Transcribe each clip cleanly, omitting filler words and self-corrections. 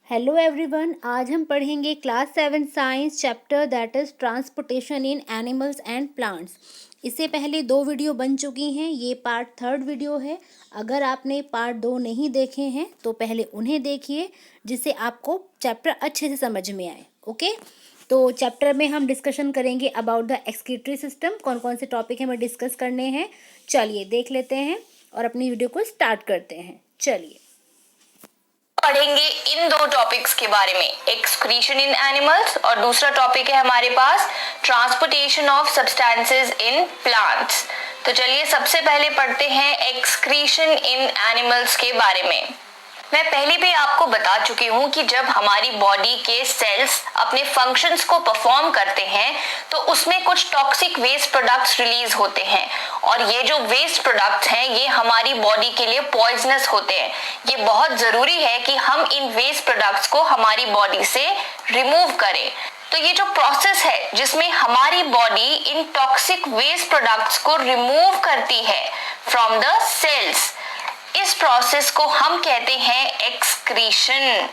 Hello everyone, आज हम पढ़ेंगे class 7 science chapter that is transportation in animals and plants. इससे पहले 2 वीडियो बन चुकी हैं, ये पार्ट 3rd वीडियो है। अगर आपने पार्ट 2 नहीं देखे हैं तो पहले उन्हें देखिए, जिससे आपको चैप्टर अच्छे से समझ में आए। ओके, तो चैप्टर में हम डिस्कशन करेंगे अबाउट द एक्सक्रीटरी सिस्टम। कौन कौन से टॉपिक हमें डिस्कस करने हैं, चलिए देख लेते हैं और अपनी वीडियो को स्टार्ट करते हैं। चलिए पढ़ेंगे इन 2 टॉपिक्स के बारे में, एक्सक्रीशन इन एनिमल्स और दूसरा टॉपिक है हमारे पास transportation of substances in plants. तो चलिए सबसे पहले पढ़ते हैं एक्सक्रीशन इन एनिमल्स के बारे में। मैं पहले भी आपको बता चुकी हूँ कि जब हमारी बॉडी के सेल्स अपने फंक्शंस को परफॉर्म करते हैं तो उसमें कुछ टॉक्सिक वेस्ट प्रोडक्ट्स रिलीज होते हैं और ये जो वेस्ट प्रोडक्ट्स हैं ये हमारी बॉडी के लिए पॉइजनस होते हैं। ये बहुत जरूरी है कि हम इन वेस्ट प्रोडक्ट्स को हमारी बॉडी से रिमूव करें। तो ये जो प्रोसेस है जिसमें हमारी बॉडी इन टॉक्सिक वेस्ट प्रोडक्ट्स को रिमूव करती है फ्रॉम द सेल्स, इस प्रोसेस को हम कहते हैं excretion.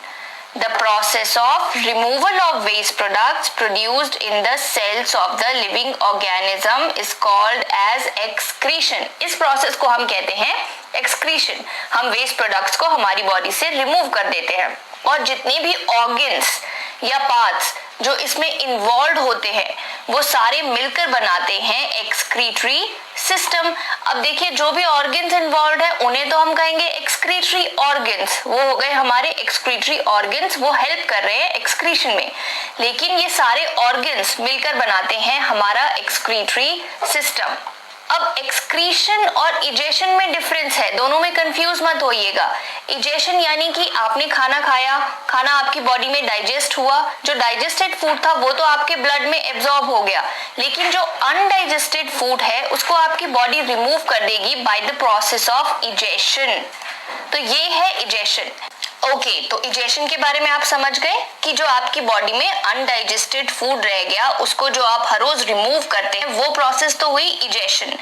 The process of removal of waste products produced in the cells of the living organism is called as excretion. इस प्रोसेस को हम कहते हैं एक्सक्रीशन। हम वेस्ट प्रोडक्ट्स को हमारी बॉडी से रिमूव कर देते हैं और जितने भी ऑर्गन्स या पार्ट्स जो इसमें इन्वॉल्व होते हैं वो सारे मिलकर बनाते हैं एक्सक्रीटरी सिस्टम। अब देखिए, जो भी ऑर्गन्स इन्वॉल्व है उन्हें तो हम कहेंगे एक्सक्रीटरी ऑर्गन्स, वो हो गए हमारे एक्सक्रीटरी ऑर्गन्स, वो हेल्प कर रहे हैं एक्सक्रीशन में। लेकिन ये सारे ऑर्गन्स मिलकर बनाते हैं हमारा एक्सक्रीटरी सिस्टम। अब एक्सक्रीशन और इजेशन में डिफरेंस है, दोनों में कंफ्यूज मत होइएगा। इजेशन यानी कि आपने खाना खाया, खाना आपकी बॉडी में डाइजेस्ट हुआ, जो डाइजेस्टेड फूड था वो तो आपके ब्लड में एब्जॉर्ब हो गया, लेकिन जो अनडाइजेस्टेड फूड है उसको आपकी बॉडी रिमूव कर देगी by the process of egestion. तो ये है इजेशन। ओके, तो इजेशन के बारे में आप समझ गए कि जो आपकी बॉडी में अनडाइजेस्टेड फूड रह गया उसको जो आप हर रोज रिमूव करते हैं वो प्रोसेस तो हुई इजेशन।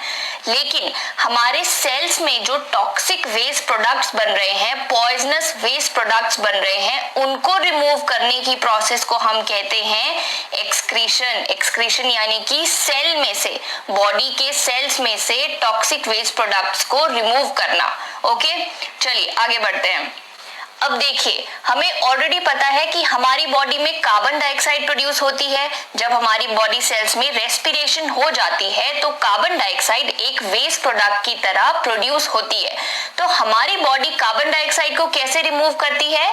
लेकिन हमारे सेल्स में जो टॉक्सिक वेस्ट प्रोडक्ट्स बन रहे हैं, पॉइजनस वेस्ट प्रोडक्ट्स बन रहे हैं, उनको रिमूव करने की प्रोसेस को हम कहते हैं एक्सक्रीशन। एक्सक्रीशन यानी कि सेल में से, बॉडी के सेल्स में से टॉक्सिक वेस्ट प्रोडक्ट्स को रिमूव करना। ओके, चलिए आगे बढ़ते हैं। अब देखिए, हमें ऑलरेडी पता है कि हमारी बॉडी में कार्बन डाइऑक्साइड प्रोड्यूस होती है। जब हमारी बॉडी सेल्स में रेस्पिरेशन हो जाती है तो कार्बन डाइऑक्साइड एक वेस्ट प्रोडक्ट की तरह प्रोड्यूस होती है। तो हमारी बॉडी कार्बन डाइऑक्साइड को कैसे रिमूव करती है?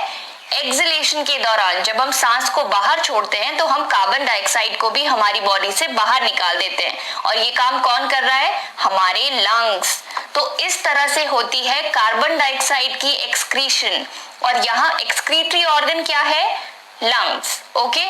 एक्सलेशन के दौरान जब हम सांस को बाहर छोड़ते हैं तो हम कार्बन डाइऑक्साइड को भी हमारी बॉडी से बाहर निकाल देते हैं। और ये काम कौन कर रहा है? हमारे लंग्स। तो इस तरह से होती है कार्बन डाइऑक्साइड की एक्सक्रीशन। और यहाँ एक्सक्रीटरी ऑर्गन क्या है? लंग्स। ओके,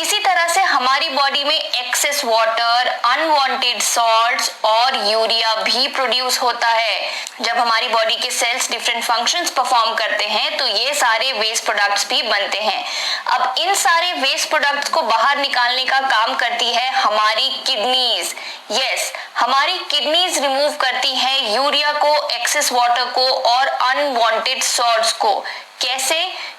इसी तरह से हमारी बॉडी में एक्सेस वाटर, अनवांटेड सॉल्ट्स और यूरिया भी प्रोड्यूस होता है। जब हमारी बॉडी के सेल्स डिफरेंट फंक्शंस परफॉर्म करते हैं तो ये सारे वेस्ट प्रोडक्ट्स भी बनते हैं। अब इन सारे वेस्ट प्रोडक्ट्स को बाहर निकालने का काम करती है हमारी किडनीज। यस, हमारी किडनीज रिमूव करती हैं यूरिया को, एक्सेस वाटर को और अनवांटेड सॉल्ट्स को। कैसे?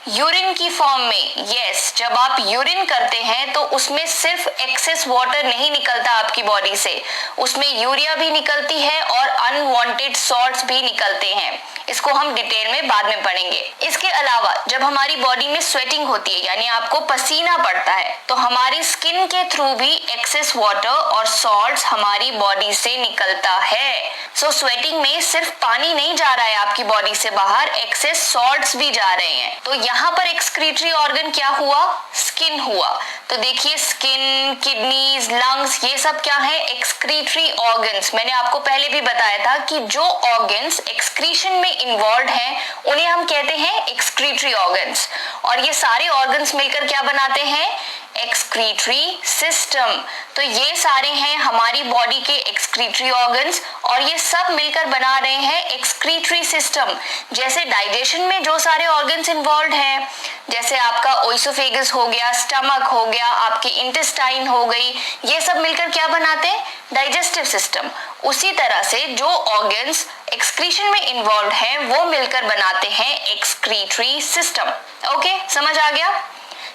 यूरिन की फॉर्म में। यस, जब आप यूरिन करते हैं तो उसमें सिर्फ एक्सेस वाटर नहीं निकलता आपकी बॉडी से, उसमें यूरिया भी निकलती है और अनवांटेड सॉल्ट्स भी निकलते हैं। इसको हम डिटेल में बाद में पढ़ेंगे। इसके अलावा जब हमारी बॉडी में स्वेटिंग होती है यानी आपको पसीना पड़ता है तो हमारी स्किन के थ्रू भी एक्सेस वाटर और सॉल्ट्स हमारी बॉडी से निकलता है। सो स्वेटिंग में सिर्फ पानी नहीं जा रहा है आपकी बॉडी से बाहर, एक्सेस सॉल्ट्स भी जा रहे हैं। तो यहाँ पर एक्सक्रीटरी ऑर्गन क्या हुआ? स्किन हुआ। तो देखिए, स्किन, किडनीज, लंग्स, ये सब क्या है? Excretory organs. मैंने आपको पहले भी बताया था कि जो ऑर्गन्स एक्सक्रीशन में इन्वॉल्व हैं उन्हें हम कहते हैं एक्सक्रीटरी ऑर्गन्स। और ये सारे ऑर्गन्स मिलकर क्या बनाते हैं? Excretory system. तो ये सारे हैं हमारी बॉडी के एक्सक्रीटरी ऑर्गन्स और ये सब मिलकर बना रहे हैं एक्सक्रीटरी सिस्टम। जैसे डाइजेशन में जो सारे ऑर्गन्स इन्वॉल्व हैं, जैसे आपका ओइसोफेगस हो गया, स्टमक हो गया, आपकी इंटेस्टाइन हो गई, ये सब मिलकर क्या बनाते हैं? Digestive system. उसी तरह से जो ऑर्गन्स एक्सक्रीशन में इन्वॉल्व हैं वो मिलकर बनाते हैं एक्सक्रीटरी सिस्टम। ओके, समझ आ गया?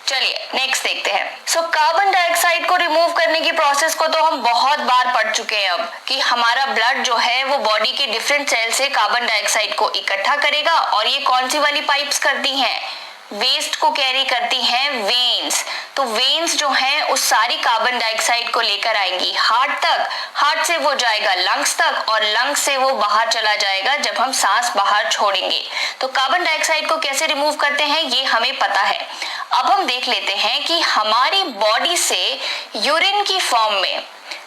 चलिए नेक्स्ट देखते हैं। कार्बन डाइऑक्साइड को रिमूव करने की प्रोसेस को तो हम बहुत बार पढ़ चुके हैं अब, कि हमारा ब्लड जो है वो बॉडी के डिफरेंट सेल से कार्बन डाइऑक्साइड को इकट्ठा करेगा, और ये कौन सी वाली पाइप्स करती हैं? वेस्ट को कैरी करती हैं वेन्स। तो वेन्स जो हैं उस सारी कार्बन डाइऑक्साइड को लेकर आएंगी हार्ट तक, हार्ट से वो जाएगा लंग्स तक, और लंग्स से वो बाहर चला जाएगा जब हम सांस बाहर छोड़ेंगे। तो कार्बन डाइऑक्साइड को कैसे रिमूव करते हैं ये हमें पता है। अब हम देख लेते हैं कि हमारी बॉडी से यूरिन की फॉर्म में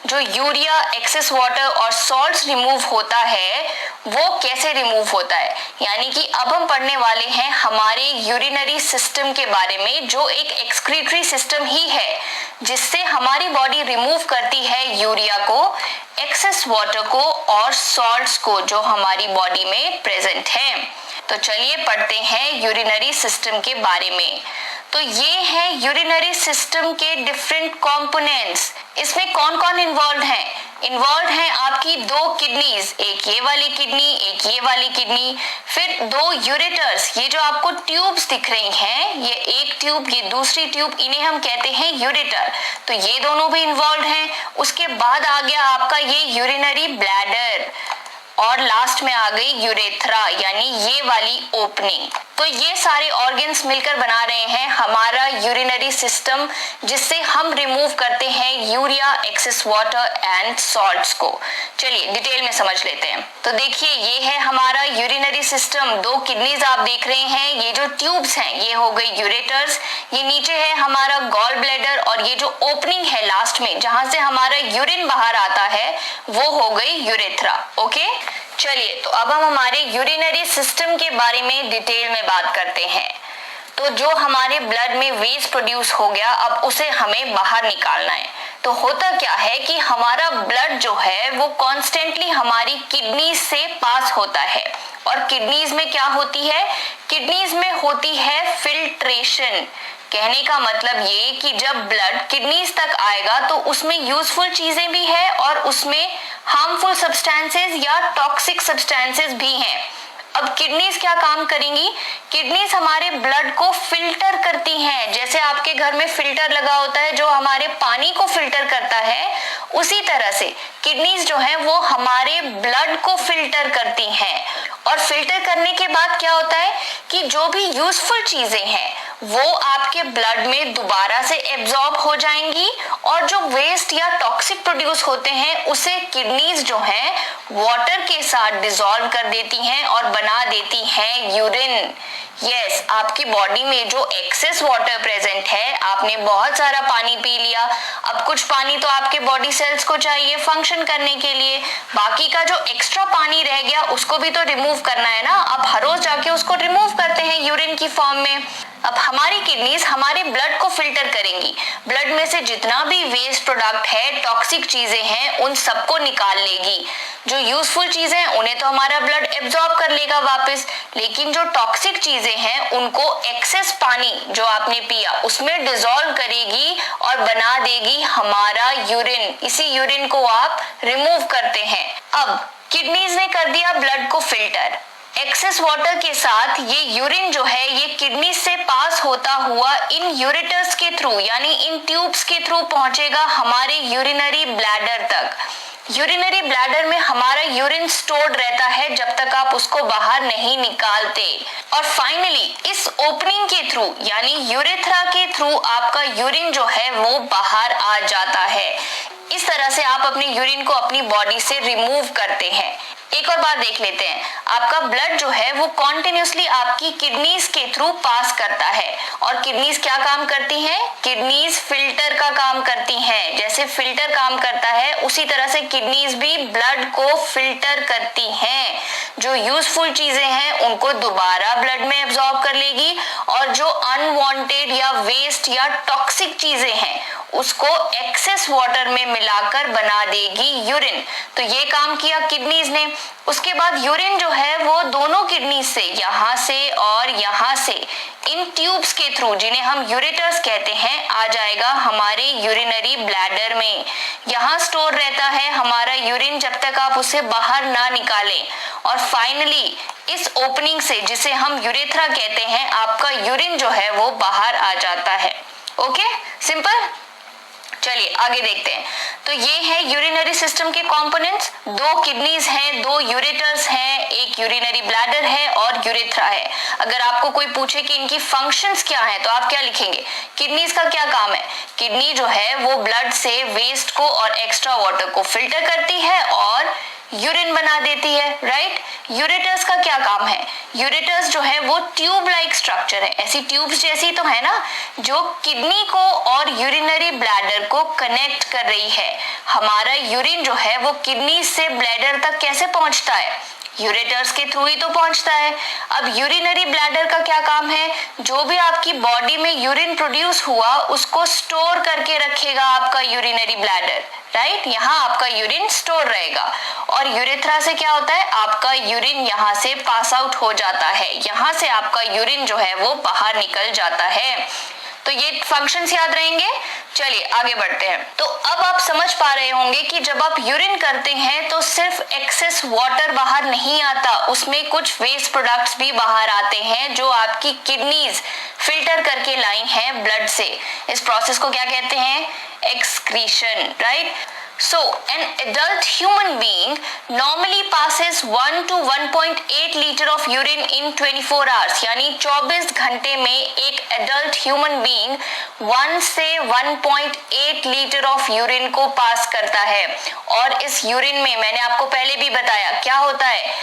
जो यूरिया, एक्सेस वाटर और सॉल्ट्स रिमूव होता है वो कैसे रिमूव होता है। यानी कि अब हम पढ़ने वाले हैं हमारे यूरिनरी सिस्टम के बारे में, जो एक एक्सक्रीटरी सिस्टम ही है जिससे हमारी बॉडी रिमूव करती है यूरिया को, एक्सेस वाटर को और सॉल्ट्स को जो हमारी बॉडी में प्रेजेंट है। तो चलिए पढ़ते हैं यूरिनरी सिस्टम के बारे में। तो ये है यूरिनरी सिस्टम के डिफरेंट कंपोनेंट्स। इसमें कौन कौन इन्वॉल्व हैं? इन्वॉल्व हैं आपकी दो किडनीज, एक ये वाली किडनी, एक ये वाली किडनी, फिर दो यूरेटर्स, ये जो आपको ट्यूब्स दिख रही हैं, ये एक ट्यूब, ये दूसरी ट्यूब, इन्हें हम कहते हैं यूरेटर। तो ये दोनों भी इन्वॉल्व हैं। उसके बाद आ गया आपका ये यूरिनरी ब्लैडर, और लास्ट में आ गई यूरेथ्रा, यानी ये वाली ओपनिंग। तो ये सारे ऑर्गन्स मिलकर बना रहे हैं हमारा यूरिनरी सिस्टम, जिससे हम रिमूव करते हैं urea, excess water and salts को। चलिए डिटेल में समझ लेते हैं। तो देखिए ये है हमारा यूरिनरी सिस्टम। दो किडनीज आप देख रहे हैं, ये जो ट्यूब्स हैं ये हो गई यूरेटर्स, ये नीचे है हमारा गॉल ब्लैडर, और ये जो ओपनिंग है लास्ट में जहां से हमारा यूरिन बाहर आता है वो हो गई यूरेथ्रा। ओके, चलिए तो अब हम हमारे यूरिनरी सिस्टम के बारे में डिटेल में बात करते हैं। तो जो हमारे ब्लड में वेस्ट प्रोड्यूस हो गया, अब उसे हमें बाहर निकालना है। तो होता क्या है कि हमारा ब्लड जो है वो कॉन्स्टेंटली हमारी किडनीज से पास होता है, और किडनीज में क्या होती है? किडनीज में होती है फिल्ट्रेशन। कहने का मतलब ये कि जब ब्लड किडनीज तक आएगा तो उसमें यूजफुल चीजें भी है और उसमें हार्मफुल सब्सटेंसेस या टॉक्सिक सब्सटेंसेस भी हैं। अब किडनीज क्या काम करेंगी? किडनीज हमारे ब्लड को फिल्टर करती हैं। जैसे आपके घर में फिल्टर लगा होता है जो हमारे पानी को फिल्टर करता है, उसी तरह से किडनीज जो है वो हमारे ब्लड को फिल्टर करती हैं। और फिल्टर करने के बाद क्या होता है कि जो भी यूजफुल चीजें हैं वो आपके ब्लड में दोबारा से एब्जॉर्ब हो जाएंगी, और जो वेस्ट या टॉक्सिक प्रोड्यूस होते हैं उसे किडनीज जो हैं वाटर के साथ डिसॉल्व कर देती हैं और बना देती हैं यूरिन। यस, आपकी बॉडी में जो एक्सेस वाटर प्रेजेंट है, आपने बहुत सारा पानी पी लिया, अब कुछ पानी तो आपके बॉडी सेल्स को चाहिए फंक्शन करने के लिए, बाकी का जो एक्स्ट्रा पानी रह गया उसको भी तो रिमूव करना है ना। आप हर रोज जाके उसको रिमूव करते हैं यूरिन की फॉर्म में। अब हमारी किडनीज हमारे ब्लड को फिल्टर करेंगी, ब्लड में से जितना भी वेस्ट प्रोडक्ट है, टॉक्सिक चीजें हैं, उन सबको निकाल लेगी। जो यूजफुल चीजें हैं उन्हें तो हमारा ब्लड एब्जॉर्ब कर लेगा वापस, लेकिन जो टॉक्सिक चीजें हैं उनको एक्सेस पानी जो आपने पिया उसमें डिसॉल्व करेगी और बना देगी हमारा यूरिन। इसी यूरिन को आप रिमूव करते हैं। अब किडनीज ने कर दिया ब्लड को फिल्टर, एक्सेस वाटर के साथ ये यूरिन जो है ये किडनी से पास होता हुआ इन यूरेटर्स के थ्रू, यानी इन ट्यूब्स के थ्रू पहुंचेगा हमारे यूरिनरी ब्लैडर तक। यूरिनरी ब्लैडर में हमारा यूरिन स्टोर्ड रहता है जब तक आप उसको बाहर नहीं निकालते, और फाइनली इस ओपनिंग के थ्रू यानी यूरेथ्रा के थ्रू आपका यूरिन जो है वो बाहर आ जाता है। इस तरह से आप अपने यूरिन को अपनी बॉडी से रिमूव करते हैं। एक और बात देख लेते हैं, आपका ब्लड जो है वो कॉन्टिन्यूसली आपकी किडनीज के थ्रू पास करता है, और किडनीज क्या काम करती हैं? किडनीज फिल्टर का काम करती हैं। जैसे फिल्टर काम करता है उसी तरह से किडनीज भी ब्लड को फिल्टर करती हैं। जो यूजफुल चीजें हैं उनको दोबारा ब्लड में एब्जॉर्ब कर लेगी, और जो जो अनवांटेड या वेस्ट या टॉक्सिक चीजें हैं उसको एक्सेस वाटर में मिलाकर बना देगी यूरिन। तो ये काम किया किडनीज ने। उसके बाद यूरिन जो है वो दोनों किडनी से, यहाँ से और यहाँ से, इन ट्यूब्स के थ्रू, जिन्हें हम यूरेटर्स कहते हैं, आ जाएगा हमारे यूरिनरी ब्लैडर में। यहाँ स्टोर रहता है हमारा यूरिन जब तक आप उसे बाहर ना निकालें, और फाइनली इस ओपनिंग से, जिसे हम यूरेथ्रा कहते हैं, आपका यूरिन जो है वो बाहर आ जाता है। Okay, simple. चलिए आगे देखते हैं। तो ये है यूरिनरी सिस्टम के कंपोनेंट्स। दो किडनीज हैं, दो यूरेटर्स हैं, एक यूरिनरी ब्लैडर है और यूरेथ्रा है। अगर आपको कोई पूछे कि इनकी फंक्शंस क्या हैं तो आप क्या लिखेंगे? किडनीज का क्या काम है? किडनी जो है वो ब्लड से वेस्ट को और एक्स्ट्रा वाटर को फिल्टर करती है और यूरिन बना देती है, राइट। यूरेटर्स का क्या काम है? यूरेटर्स जो है वो ट्यूब लाइक स्ट्रक्चर है, ऐसी ट्यूब्स जैसी तो है ना, जो किडनी को और यूरिनरी ब्लैडर को कनेक्ट कर रही है। हमारा यूरिन जो है वो किडनी से ब्लैडर तक कैसे पहुंचता है? यूरेटर्स के थ्रू ही तो पहुंचता है। अब यूरिनरी ब्लैडर का क्या काम है? जो भी आपकी बॉडी में यूरिन प्रोड्यूस हुआ उसको स्टोर करके रखेगा आपका यूरिनरी ब्लैडर, राइट। यहाँ आपका यूरिन स्टोर रहेगा। और यूरेथ्रा से क्या होता है? आपका यूरिन यहाँ से पास आउट हो जाता है, यहाँ से आपका यूरिन जो है वो बाहर निकल जाता है। तो ये फंक्शंस याद रहेंगे। चलिए आगे बढ़ते हैं। तो अब आप समझ पा रहे होंगे कि जब आप यूरिन करते हैं तो सिर्फ एक्सेस वाटर बाहर नहीं आता, उसमें कुछ वेस्ट प्रोडक्ट्स भी बाहर आते हैं जो आपकी किडनीज फिल्टर करके लाई हैं ब्लड से। इस प्रोसेस को क्या कहते हैं? Excretion, right. So, an adult human being normally passes 1 to 1.8 litre of urine in 24 hours, यानी 24 घंटे में एक adult human being 1 से 1.8 लीटर of urine को पास करता है। और इस यूरिन में मैंने आपको पहले भी बताया क्या होता है,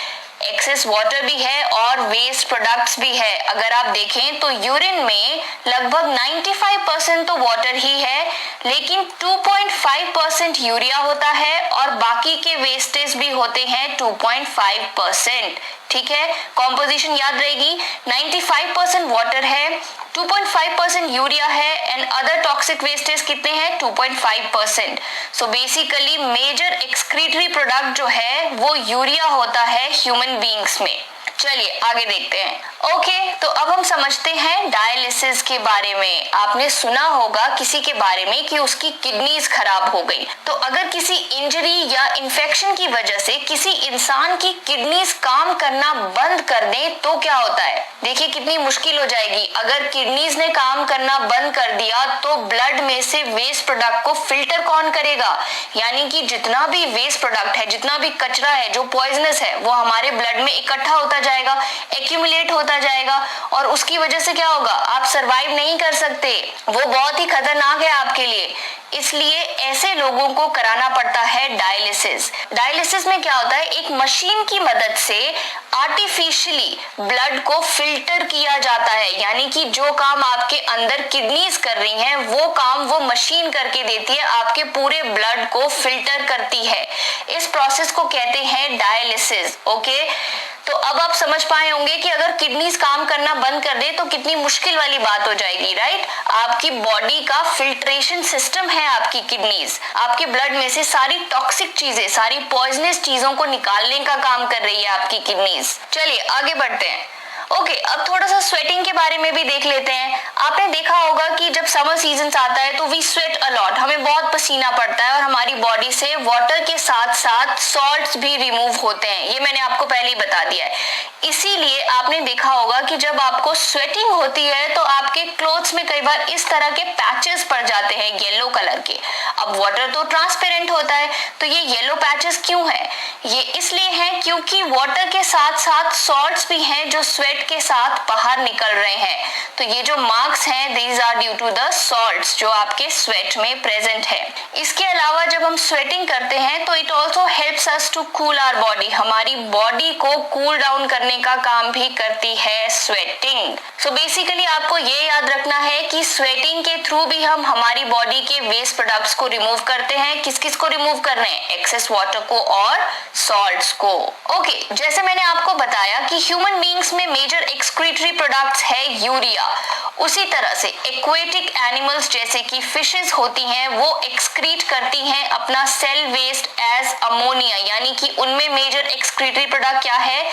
एक्सेस वाटर भी है और वेस्ट प्रोडक्ट्स भी है। अगर आप देखें तो यूरिन में लगभग 95% तो वाटर ही है, लेकिन 2.5% यूरिया होता है और बाकी के वेस्टेज भी होते हैं 2.5%। ठीक है, कॉम्पोजिशन याद रहेगी। 95% वाटर है, 2.5% यूरिया है एंड अदर टॉक्सिक वेस्टेज कितने हैं? 2.5%। So basically major excretory product जो है वो यूरिया होता है ह्यूमन बीइंग्स में। चलिए आगे देखते हैं। ओके, तो अब हम समझते हैं डायलिसिस के बारे में। आपने सुना होगा किसी के बारे में कि उसकी किडनीज खराब हो गई। तो अगर किसी इंजरी या इन्फेक्शन की वजह से किसी इंसान की किडनीज काम करना बंद कर दें तो क्या होता है? देखिए कितनी मुश्किल हो जाएगी। अगर किडनीज ने काम करना बंद कर दिया तो ब्लड में से वेस्ट प्रोडक्ट को फिल्टर कौन करेगा? यानी कि जितना भी वेस्ट प्रोडक्ट है, जितना भी कचरा है जो पॉइजनस है, वो हमारे ब्लड में इकट्ठा होता जाएगा, एक्यूमुलेट होता जाएगा, और उसकी वजह से क्या होगा? आप सरवाइव नहीं कर सकते। वो बहुत ही खतरनाक है आपके लिए। इसलिए ऐसे लोगों को कराना पड़ता है डायलिसिस। डायलिसिस में क्या होता है? एक मशीन की मदद से आर्टिफिशियली ब्लड को फिल्टर किया जाता है, यानी कि जो काम आपके अंदर किडनीज कर रही हैं वो काम वो मशीन करके देती है, आपके पूरे ब्लड को फिल्टर करती है। इस प्रोसेस को कहते हैं डायलिसिस। ओके, तो अब आप समझ पाए होंगे कि अगर किडनीज काम करना बंद कर दे तो कितनी मुश्किल वाली बात हो जाएगी, राइट। आपकी बॉडी का फिल्ट्रेशन सिस्टम है आपकी किडनीज, आपके ब्लड में से सारी टॉक्सिक चीजें, सारी पॉइजनस चीजों को निकालने का काम कर रही है आपकी किडनीज। चलिए आगे बढ़ते हैं। ओके, अब थोड़ा सा स्वेटिंग के बारे में भी देख लेते हैं। आपने देखा होगा कि जब समर सीजन आता है तो वी स्वेट अलॉट, हमें बहुत पसीना पड़ता है और हमारी बॉडी से वाटर के साथ साथ सॉल्ट्स भी रिमूव होते हैं। ये मैंने आपको पहले ही बता दिया है। इसीलिए आपने देखा होगा कि जब आपको स्वेटिंग होती है तो आपके क्लोथ्स में कई बार इस तरह के पैचेस पड़ जाते हैं येलो कलर के। अब वाटर तो ट्रांसपेरेंट होता है, तो ये येलो पैचेस क्यों है? ये इसलिए है क्योंकि वाटर के साथ साथ सॉल्ट्स भी हैं जो स्वेट के साथ बाहर निकल रहे हैं। तो ये जो मार्क्स हैं, these are due to the salts जो आपके स्वेट में प्रेजेंट है। इसके अलावा जब हम स्वेटिंग करते हैं तो it also helps us to cool our body, हमारी बॉडी को कूल डाउन करने का काम भी करती है स्वेटिंग। सो बेसिकली आपको ये याद रखना है कि स्वेटिंग के थ्रू भी हम हमारी बॉडी के वेस्ट प्रोडक्ट्स को रिमूव करते हैं। किस किस को रिमूव करने हैं? एक्सेस वाटर को और सॉल्ट्स को। ओके, जैसे मैंने आपको बताया कि ह्यूमन बींग्स में मेजर एक्सक्रीटरी प्रोडक्ट्स है यूरिया, उसी तरह से एक्वेटिक एनिमल्स जैसे कि फिशेस होती हैं वो एक्सक्रीट करती हैं अपना सेल वेस्ट एज अमोनिया, यानी कि उनमें मेजर एक्सक्रीटरी प्रोडक्ट क्या है?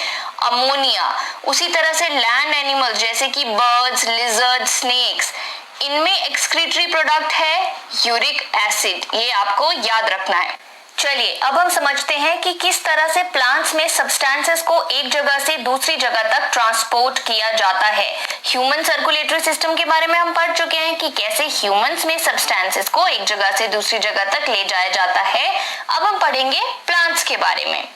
अमोनिया। उसी तरह से लैंड एनिमल्स जैसे कि बर्ड्स, लिजर्ड, स्नेक्स, इनमें एक्सक्रीटरी प्रोडक्ट है यूरिक एसिड। ये आपको याद रखना है। चलिए अब हम समझते हैं कि किस तरह से प्लांट्स में सब्सटेंसेस को एक जगह से दूसरी जगह तक ट्रांसपोर्ट किया जाता है। ह्यूमन सर्कुलेटरी सिस्टम के बारे में हम पढ़ चुके हैं कि कैसे ह्यूमंस में सब्सटेंसेस को एक जगह से दूसरी जगह तक ले जाया जाता है। अब हम पढ़ेंगे प्लांट्स के बारे में।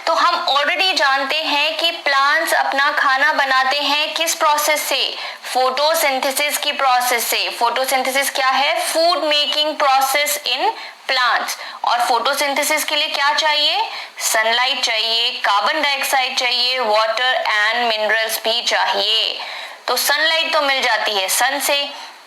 तो हम ऑलरेडी जानते हैं कि प्लांट्स अपना खाना बनाते हैं किस प्रोसेस से? फोटोसिंथेसिस की प्रोसेस से। फोटोसिंथेसिस क्या है? Food making process in plants. और फोटोसिंथेसिस के लिए क्या चाहिए? सनलाइट चाहिए, कार्बन डाइऑक्साइड चाहिए, वाटर एंड मिनरल्स भी चाहिए। तो सनलाइट तो मिल जाती है सन से,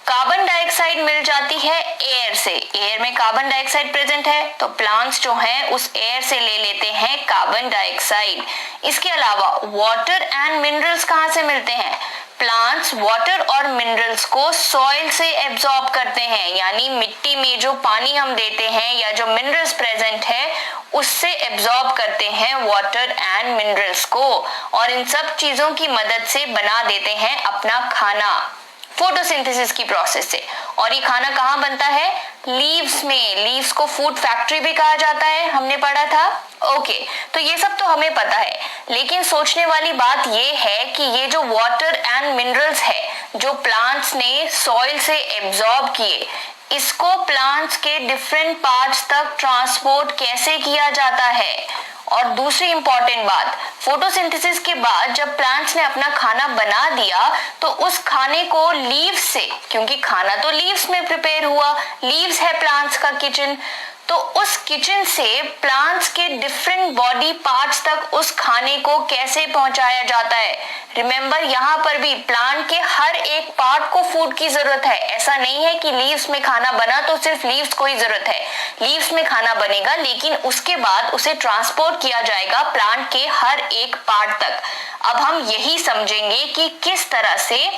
कार्बन डाइऑक्साइड मिल जाती है एयर से। एयर में कार्बन डाइऑक्साइड प्रेजेंट है तो प्लांट्स जो हैं उस एयर से ले लेते हैं कार्बन डाइऑक्साइड। इसके अलावा वाटर एंड मिनरल्स कहाँ से मिलते हैं? प्लांट्स वाटर और मिनरल्स को सॉइल से एब्जॉर्ब करते हैं, यानी मिट्टी में जो पानी हम देते हैं या जो मिनरल्स प्रेजेंट है उससे एब्जॉर्ब करते हैं वाटर एंड मिनरल्स को, और इन सब चीजों की मदद से बना देते हैं अपना खाना फोटोसिंथेसिस की प्रोसेस से। और ये खाना कहाँ बनता है? लीव्स में। लीव्स को फूड फैक्ट्री भी कहा जाता है, हमने पढ़ा था। ओके, तो ये सब तो हमें पता है, लेकिन सोचने वाली बात ये है कि ये जो वाटर एंड मिनरल्स है जो प्लांट्स ने सॉइल से एब्जॉर्ब किए, इसको प्लांट्स के डिफरेंट पार्ट्स तक ट्रांसपोर्ट कैसे किया जाता है? और दूसरी इंपॉर्टेंट बात, फोटोसिंथेसिस के बाद जब प्लांट्स ने अपना खाना बना दिया तो उस खाने को लीव्स से, क्योंकि खाना तो लीव्स में प्रिपेयर हुआ, लीव्स है प्लांट्स का किचन, तो उस किचन से प्लांट्स के डिफरेंट बॉडी पार्ट्स तक उस खाने को कैसे पहुंचाया जाता है? रिमेंबर, यहाँ पर भी प्लांट के हर एक पार्ट को फूड की जरूरत है। ऐसा नहीं है कि लीव्स में खाना बना तो सिर्फ लीव्स को ही जरूरत है। लीव्स में खाना बनेगा लेकिन उसके बाद उसे ट्रांसपोर्ट किया जाएगा प्लांट के हर एक पार्ट तक। अब हम यही समझेंगे कि किस तरह से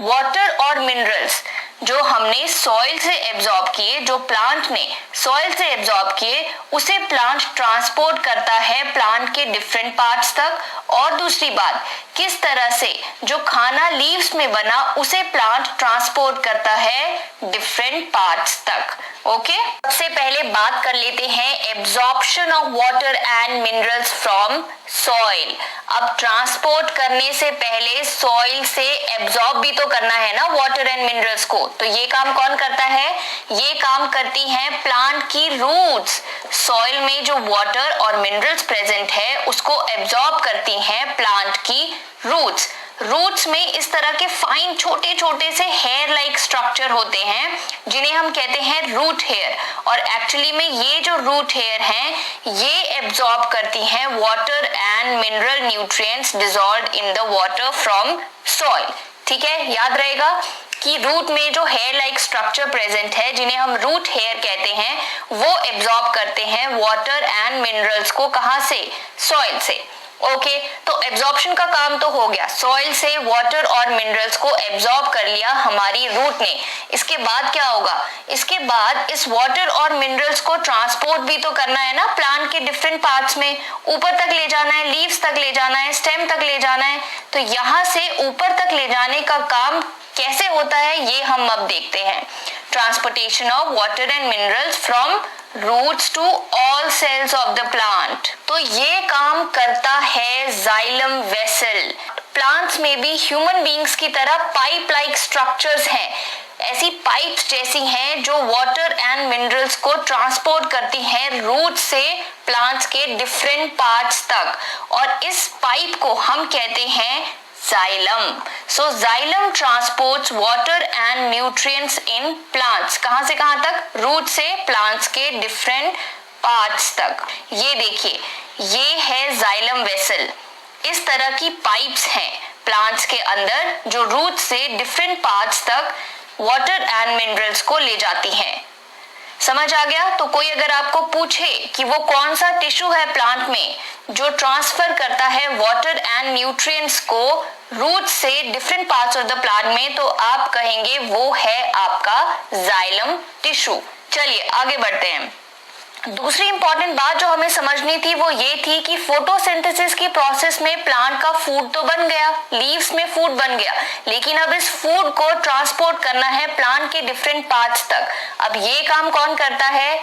वाटर और मिनरल्स जो हमने सॉइल से एब्जॉर्ब किए, जो प्लांट ने सॉइल से एब्जॉर्ब किए, उसे प्लांट ट्रांसपोर्ट करता है प्लांट के डिफरेंट पार्ट्स तक। और दूसरी बात, किस तरह से जो खाना लीव्स में बना उसे प्लांट ट्रांसपोर्ट करता है डिफरेंट पार्ट्स तक। ओके, सबसे पहले बात कर लेते हैं absorption of water and minerals from soil. अब ट्रांसपोर्ट करने से पहले सॉइल से एब्जॉर्ब भी तो करना है ना वाटर एंड मिनरल्स को, तो ये काम कौन करता है? ये काम करती हैं प्लांट की रूट्स। सॉइल में जो वाटर और मिनरल्स प्रेजेंट है उसको एब्जॉर्ब करती हैं प्लांट की रूट्स। रूट्स में इस तरह के फाइन छोटे छोटे से हेयर लाइक स्ट्रक्चर होते हैं जिन्हें हम कहते हैं रूट हेयर, और एक्चुअली में ये जो रूट हेयर हैं ये एब्जॉर्ब करती हैं water and mineral nutrients dissolved in the water from soil. ठीक है, याद रहेगा कि रूट में जो हेयर लाइक स्ट्रक्चर प्रेजेंट है जिन्हें हम रूट हेयर कहते हैं वो एब्जॉर्ब करते हैं वाटर एंड मिनरल्स को। कहाँ से? सॉइल से। ओके, तो एब्जॉर्प्शन का काम तो हो गया, सॉइल से वाटर और मिनरल्स को एब्जॉर्ब कर लिया हमारी रूट ने। इसके बाद क्या होगा? इसके बाद इस वाटर और मिनरल्स को ट्रांसपोर्ट भी तो करना है ना प्लांट के डिफरेंट पार्ट्स में। ऊपर तक ले जाना है, लीव्स तक ले जाना है, स्टेम तक ले जाना है। तो यहाँ से ऊपर तक ले जाने का काम कैसे होता है ये हम अब देखते हैं। Transportation of water and minerals from roots to all cells of the plant. तो ये काम करता है जाइलम वेसल। प्लांट्स में भी ह्यूमन बींग्स की तरह पाइप लाइक स्ट्रक्चर्स हैं, ऐसी पाइप्स जैसी हैं जो वाटर एंड मिनरल्स को ट्रांसपोर्ट करती हैं रूट से प्लांट्स के डिफरेंट पार्ट्स तक, और इस पाइप को हम कहते हैं xylem. So xylem transports water and nutrients in plants. कहां से कहां तक? रूट से प्लांट्स के डिफरेंट पार्ट्स तक। ये देखिए, ये है जाइलम वेसल। इस तरह की पाइप्स हैं प्लांट्स के अंदर, जो रूट से डिफरेंट पार्ट्स तक वाटर एंड मिनरल्स को ले जाती हैं। समझ आ गया? तो कोई अगर आपको पूछे कि वो कौन सा टिश्यू है प्लांट में जो ट्रांसफर करता है वाटर एंड न्यूट्रिएंट्स को रूट से different parts of the plant में, तो आप कहेंगे वो है आपका जाइलम टिश्यू। चलिए आगे बढ़ते हैं। दूसरी इंपॉर्टेंट बात जो हमें समझनी थी वो ये थी कि फोटोसिंथेसिस की प्रोसेस में प्लांट का फूड तो बन गया, लीव्स में फूड बन गया, लेकिन अब इस फूड को ट्रांसपोर्ट करना है प्लांट के डिफरेंट पार्ट्स तक। अब ये काम कौन करता है?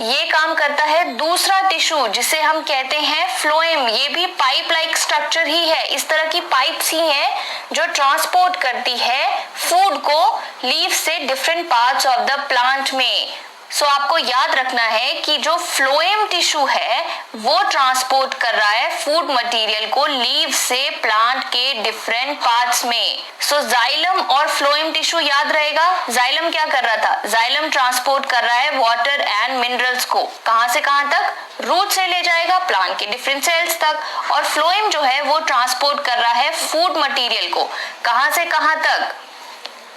ये काम करता है दूसरा टिश्यू जिसे हम कहते हैं फ्लोएम। ये भी पाइप लाइक स्ट्रक्चर ही है, इस तरह की पाइप्स ही हैं जो ट्रांसपोर्ट करती है फूड को लीव से different parts of the plant में। सो आपको याद रखना है कि जो फ्लोएम टिश्यू है वो ट्रांसपोर्ट कर रहा है फूड मटेरियल को लीव से प्लांट के डिफरेंट पार्ट्स में। सो जाइलम और फ्लोएम टिश्यू याद रहेगा। जाइलम क्या कर रहा था? जाइलम ट्रांसपोर्ट कर रहा है वाटर एंड मिनरल्स को कहां से कहां तक? रूट से ले जाएगा प्लांट के डिफरेंट सेल्स तक। और फ्लोएम जो है वो ट्रांसपोर्ट कर रहा है फूड मटेरियल को कहां से कहां तक?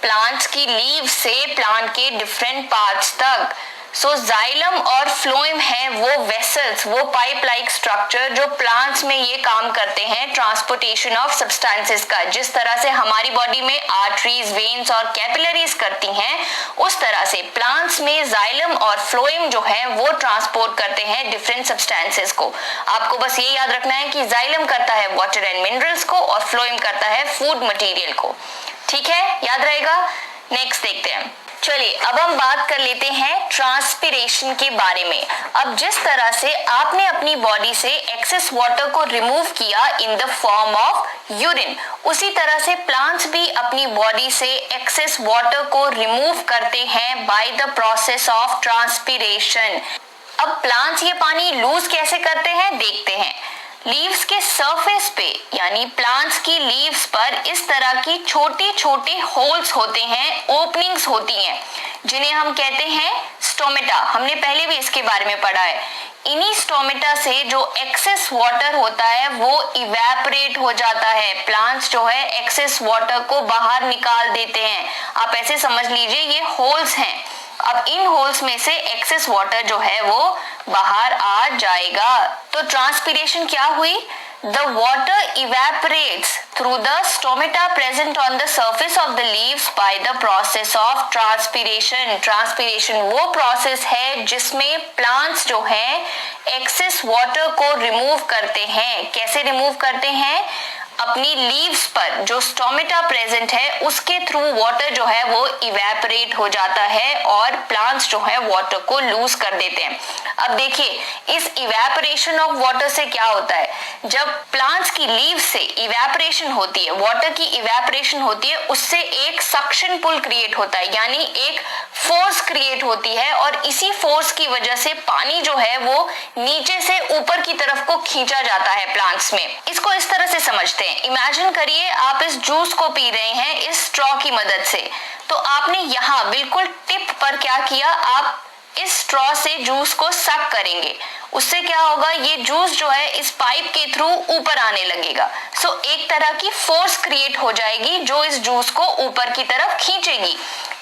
प्लांट्स की लीव से प्लांट के डिफरेंट पार्ट्स तक। सो जाइलम और फ्लोएम है वो वेसल्स, वो पाइप लाइक स्ट्रक्चर जो प्लांट्स में ये काम करते हैं ट्रांसपोर्टेशन ऑफ सब्सटेंसेस का। जिस तरह से हमारी बॉडी में आर्टरीज, वेन्स और कैपिलरीज करती हैं, उस तरह से प्लांट्स में जाइलम और फ्लोएम जो है वो ट्रांसपोर्ट करते हैं डिफरेंट सब्सटेंसेस को। आपको बस ये याद रखना है कि जाइलम करता है वाटर एंड मिनरल्स को और फ्लोएम करता है फूड मटेरियल को। ठीक है, याद रहेगा। नेक्स्ट देखते हैं। चलिए अब हम बात कर लेते हैं ट्रांसपिरेशन के बारे में। अब जिस तरह से आपने अपनी बॉडी से एक्सेस वाटर को रिमूव किया in the form of urine, उसी तरह से प्लांट्स भी अपनी बॉडी से एक्सेस वाटर को रिमूव करते हैं by the process of transpiration. अब प्लांट्स ये पानी लूज कैसे करते हैं देखते हैं। लीव्स के सरफेस पे यानी प्लांट्स की लीव्स पर इस तरह की छोटे छोटे होल्स होते हैं, ओपनिंग्स होती हैं, जिन्हें हम कहते हैं स्टोमेटा। हमने पहले भी इसके बारे में पढ़ा है। इन्हीं स्टोमेटा से जो एक्सेस वाटर होता है वो इवेपोरेट हो जाता है। प्लांट्स जो है एक्सेस वाटर को बाहर निकाल देते हैं। आप ऐसे समझ लीजिए ये होल्स हैं। अब इन होल्स में से एक्सेस वाटर जो है वो बाहर आ जाएगा। तो ट्रांसपिरेशन क्या हुई? The water evaporates through the stomata present on the surface of the leaves by the process of transpiration. Transpiration वो प्रोसेस है जिसमें प्लांट्स जो है एक्सेस वाटर को रिमूव करते हैं। कैसे रिमूव करते हैं? अपनी लीव्स पर जो स्टोमेटा प्रेजेंट है उसके थ्रू वाटर जो है वो इवेपोरेट हो जाता है और प्लांट्स जो है वाटर को लूज कर देते हैं। अब देखिए इस इवेपोरेशन ऑफ वाटर से क्या होता है? जब प्लांट्स की लीव्स से इवेपोरेशन होती है, वाटर की इवेपोरेशन होती है, उससे एक सक्शन पुल क्रिएट होता है, यानी एक फोर्स क्रिएट होती है और इसी फोर्स की वजह से पानी जो है वो नीचे से ऊपर की तरफ को खींचा जाता है प्लांट्स में। इसको इस तरह से समझते हैं। इमेजिन करिए आप इस जूस को पी रहे हैं इस स्ट्रॉ की मदद से। तो आपने यहाँ बिल्कुल टिप पर क्या किया? आप इस स्ट्रॉ से जूस को सक करेंगे। उससे क्या होगा? ये जूस जो है इस पाइप के थ्रू ऊपर आने लगेगा। सो एक तरह की फोर्स क्रिएट हो जाएगी जो इस जूस को ऊपर की तरफ खींचेगी।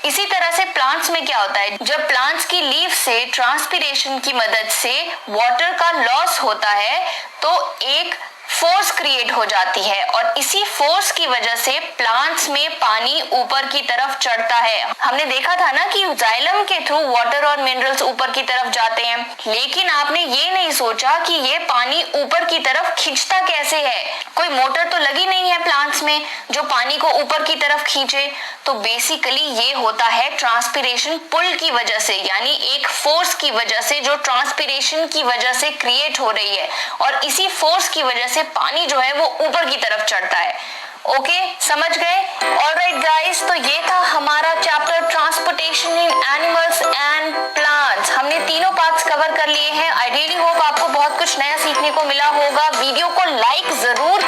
इसी तरह से प्लांट्स में क्या होता है? जब प्लांट्स की लीफ से ट्रांसपिरेशन की मदद से वाटर का लॉस होता है तो एक फोर्स क्रिएट हो जाती है और इसी फोर्स की वजह से प्लांट्स में पानी ऊपर की तरफ चढ़ता है। हमने देखा था ना कि जाइलम के थ्रू वाटर और मिनरल्स ऊपर की तरफ जाते हैं, लेकिन आपने ये नहीं सोचा कि ये पानी ऊपर की तरफ खींचता कैसे है। कोई मोटर तो लगी नहीं है प्लांट्स में जो पानी को ऊपर की तरफ खींचे। तो बेसिकली ये होता है ट्रांसपिरेशन पुल की वजह से, यानी एक फोर्स की वजह से जो ट्रांसपिरेशन की वजह से क्रिएट हो रही है और इसी फोर्स की वजह से पानी जो है वो ऊपर की तरफ चढ़ता है। ओके, समझ गए? ऑलराइट गाइस, तो ये था हमारा chapter transportation in animals and plants. हमने तीनों पार्ट्स कवर कर लिए हैं। आई रियली होप आपको बहुत कुछ नया सीखने को मिला होगा। वीडियो को लाइक जरूर